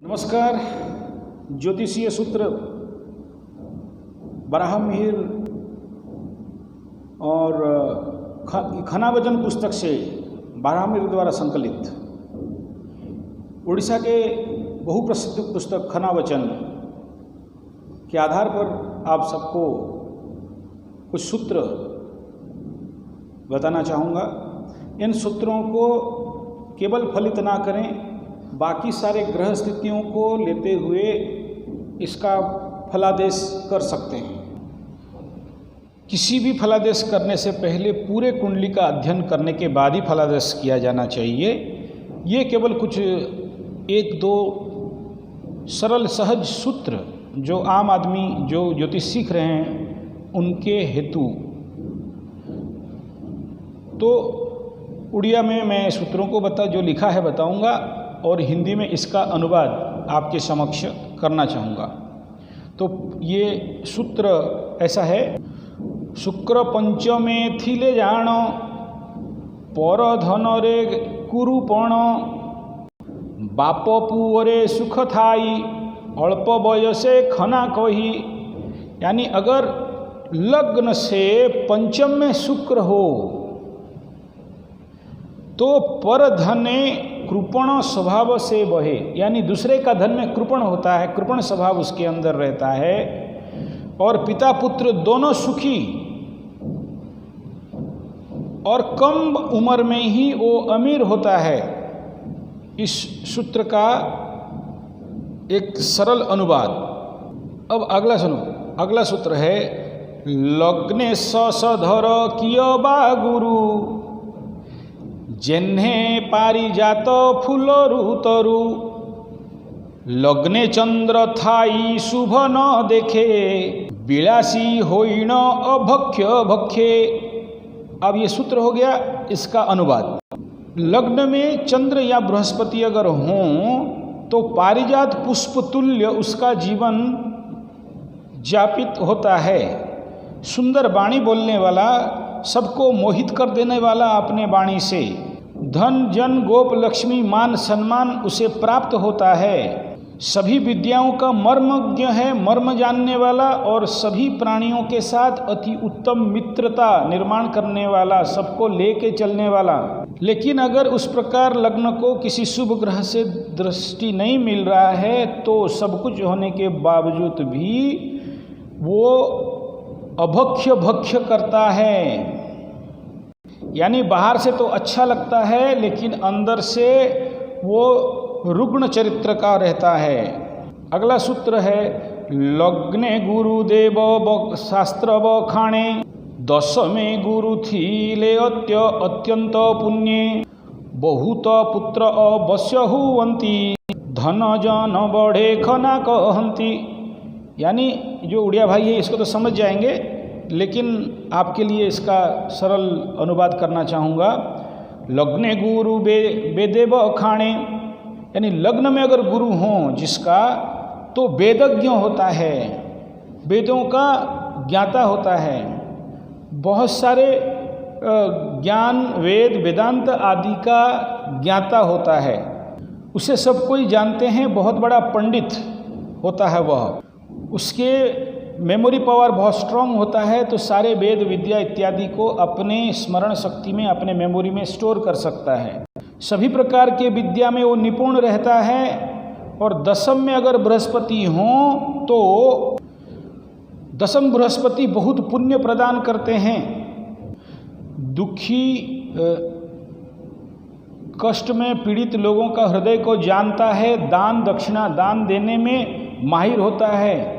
नमस्कार। ज्योतिषीय सूत्र बराह मिहिर और खनावचन पुस्तक से बराह मिहिर द्वारा संकलित उड़ीसा के बहुप्रसिद्ध पुस्तक खनावचन के आधार पर आप सबको कुछ सूत्र बताना चाहूँगा। इन सूत्रों को केवल फलित ना करें, बाकी सारे ग्रह स्थितियों को लेते हुए इसका फलादेश कर सकते हैं। किसी भी फलादेश करने से पहले पूरे कुंडली का अध्ययन करने के बाद ही फलादेश किया जाना चाहिए। ये केवल कुछ एक दो सरल सहज सूत्र जो आम आदमी जो ज्योतिष सीख रहे हैं उनके हेतु। तो उड़िया में मैं सूत्रों को जो लिखा है बताऊंगा और हिंदी में इसका अनुवाद आपके समक्ष करना चाहूँगा। तो ये सूत्र ऐसा है। शुक्र पंचमे थिले जाण पर धन रे कुरुपण बाप पुअरे सुख थाई अल्प बयसे खना कही। यानी अगर लग्न से पंचम में शुक्र हो तो पर धने कृपण स्वभाव से बहे, यानी दूसरे का धन में कृपण होता है, कृपण स्वभाव उसके अंदर रहता है और पिता पुत्र दोनों सुखी और कम उम्र में ही वो अमीर होता है। इस सूत्र का एक सरल अनुवाद। अब अगला सुनो। अगला सूत्र है लग्ने सधर किय बा गुरु जेन्हे पारिजात फूल तरु लग्ने चंद्र थाई शुभ न देखे बिलासी होइण अभक्ष्य भक्ष्ये। अब ये सूत्र हो गया इसका अनुवाद। लग्न में चंद्र या बृहस्पति अगर हों तो पारिजात पुष्प तुल्य उसका जीवन जापित होता है। सुंदर वाणी बोलने वाला, सबको मोहित कर देने वाला अपने वाणी से, धन जन गोप लक्ष्मी मान सम्मान उसे प्राप्त होता है। सभी विद्याओं का मर्मज्ञ है, मर्म जानने वाला और सभी प्राणियों के साथ अति उत्तम मित्रता निर्माण करने वाला, सबको लेके चलने वाला। लेकिन अगर उस प्रकार लग्न को किसी शुभ ग्रह से दृष्टि नहीं मिल रहा है तो सब कुछ होने के बावजूद भी वो अभक्ष्य भक्ष्य करता है। यानी बाहर से तो अच्छा लगता है लेकिन अंदर से वो रुग्ण चरित्र का रहता है। अगला सूत्र है लग्ने गुरुदेव शास्त्र बखाणे दशमे गुरु थीले अत्यंत पुण्य बहुत पुत्र अवश्य हुवंती धन जन बढ़े खना कहंती। यानी जो उड़िया भाई है इसको तो समझ जाएंगे, लेकिन आपके लिए इसका सरल अनुवाद करना चाहूँगा। लग्ने गुरु वेदेव खाणे, यानी लग्न में अगर गुरु हों जिसका तो वेदज्ञ होता है, वेदों का ज्ञाता होता है। बहुत सारे ज्ञान वेद वेदांत आदि का ज्ञाता होता है, उसे सब कोई जानते हैं, बहुत बड़ा पंडित होता है वह। उसके मेमोरी पावर बहुत स्ट्रांग होता है तो सारे वेद विद्या इत्यादि को अपने स्मरण शक्ति में, अपने मेमोरी में स्टोर कर सकता है। सभी प्रकार के विद्या में वो निपुण रहता है। और दशम में अगर बृहस्पति हों तो दशम बृहस्पति बहुत पुण्य प्रदान करते हैं। दुखी कष्ट में पीड़ित लोगों का हृदय को जानता है, दान दक्षिणा दान देने में माहिर होता है।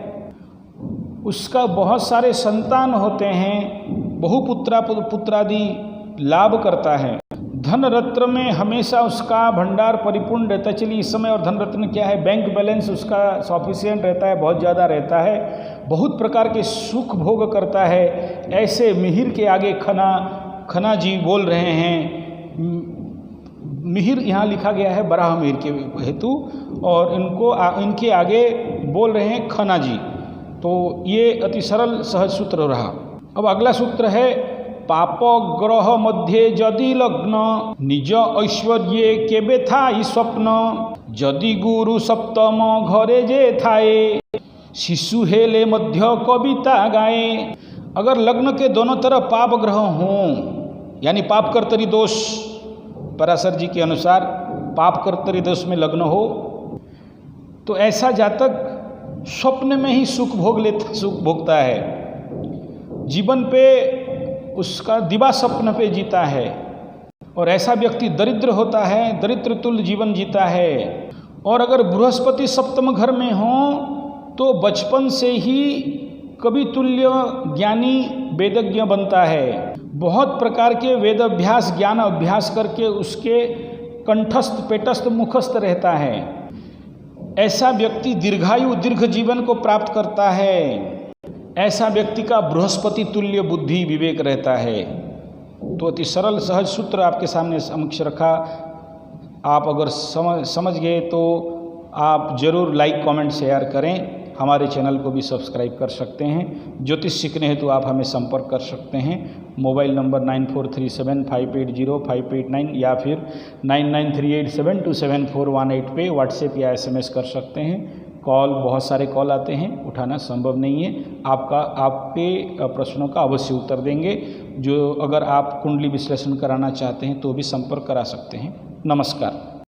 उसका बहुत सारे संतान होते हैं, पुत्रादि लाभ करता है। धन रत्न में हमेशा उसका भंडार परिपूर्ण रहता है। चलिए इस समय और धन रत्न क्या है, बैंक बैलेंस उसका सफिशिएंट रहता है, बहुत ज़्यादा रहता है, बहुत प्रकार के सुख भोग करता है। ऐसे मिहिर के आगे खना जी बोल रहे हैं। मिहिर यहाँ लिखा गया है बराह मिहिर के हेतु और इनके आगे बोल रहे हैं खना जी। तो ये अति सरल सहज सूत्र रहा। अब अगला सूत्र है पाप ग्रह मध्ये जदि लग्न निज ऐश्वर्ये केबे थाई स्वप्न जदि गुरु सप्तम घरे जे थाए शिशु हेले मध्य कविता गाए। अगर लग्न के दोनों तरफ पाप ग्रह हों यानी पाप कर्तरी दोष, पराशर जी के अनुसार पाप कर्तरी दोष में लग्न हो तो ऐसा जातक स्वप्न में ही सुख भोगता है, जीवन पे उसका दिवा स्वप्न पे जीता है। और ऐसा व्यक्ति दरिद्र होता है, दरिद्र तुल्य जीवन जीता है। और अगर बृहस्पति सप्तम घर में हो तो बचपन से ही कवि तुल्य ज्ञानी वेदज्ञ बनता है। बहुत प्रकार के वेद अभ्यास ज्ञान अभ्यास करके उसके कंठस्थ पेटस्थ मुखस्थ रहता है। ऐसा व्यक्ति दीर्घायु दीर्घ जीवन को प्राप्त करता है। ऐसा व्यक्ति का बृहस्पति तुल्य बुद्धि विवेक रहता है। तो अति सरल सहज सूत्र आपके सामने समक्ष रखा। आप अगर समझ गए तो आप ज़रूर लाइक कमेंट शेयर करें। हमारे चैनल को भी सब्सक्राइब कर सकते हैं। ज्योतिष सीखने हेतु आप हमें संपर्क कर सकते हैं। मोबाइल नंबर 9437580589 या फिर 9938727418 पे व्हाट्सएप या SMS कर सकते हैं। कॉल बहुत सारे कॉल आते हैं, उठाना संभव नहीं है। आपके प्रश्नों का अवश्य उत्तर देंगे। जो अगर आप कुंडली विश्लेषण कराना चाहते हैं तो भी संपर्क करा सकते हैं। नमस्कार।